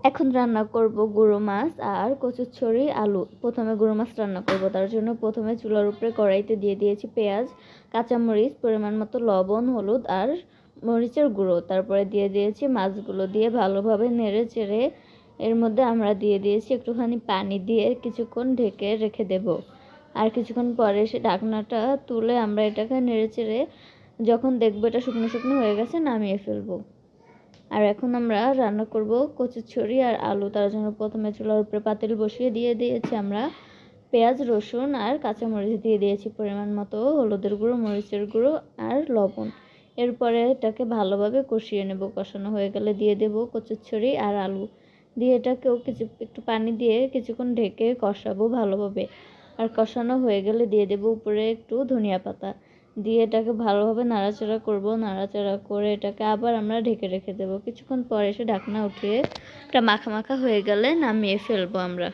এখন রান্না করব গুঁড়ো মাছ আর কচুরছড়ি আলু। প্রথমে গুঁড়ো মাছ রান্না করব, তার জন্য প্রথমে চুলার উপরে কড়াইতে দিয়ে দিয়েছি পেঁয়াজ, কাঁচামরিচ, পরিমাণ মতো লবণ, হলুদ আর মরিচের গুঁড়ো। তারপরে দিয়ে দিয়েছি মাছগুলো, দিয়ে ভালোভাবে নেড়ে চেড়ে এর মধ্যে আমরা দিয়ে দিয়েছি একটুখানি পানি, দিয়ে কিছুক্ষণ ঢেকে রেখে দেব। আর কিছুক্ষণ পরে সে ঢাকনাটা তুলে আমরা এটাকে নেড়ে চেড়ে যখন দেখবো এটা শুকনো শুকনো হয়ে গেছে, নামিয়ে ফেলবো। আর এখন আমরা রান্না করব কচুরছড়ি আর আলু। তার জন্য প্রথমে চুলার উপরে পাতিল বসিয়ে দিয়ে দিয়েছি আমরা পেঁয়াজ, রসুন আর কাঁচামরিচ, দিয়ে দিয়েছি পরিমাণ মতো হলুদের গুঁড়ো, মরিচের গুঁড়ো আর লবণ। এরপরে এটাকে ভালোভাবে কষিয়ে নেব। কষানো হয়ে গেলে দিয়ে দেব কচুরছড়ি আর আলু, দিয়ে এটাকেও একটু পানি দিয়ে কিছুক্ষণ ঢেকে কষাবো ভালোভাবে। আর কষানো হয়ে গেলে দিয়ে দেব উপরে একটু ধনিয়া পাতা, দিয়ে এটাকে ভালোভাবে নাড়াচাড়া করব। নাড়াচাড়া করে এটাকে আবার আমরা ঢেকে রেখে দেবো। কিছুক্ষণ পরে এসে ঢাকনা উঠিয়ে এটা মাখা মাখা হয়ে গেলে নামিয়ে ফেলবো আমরা।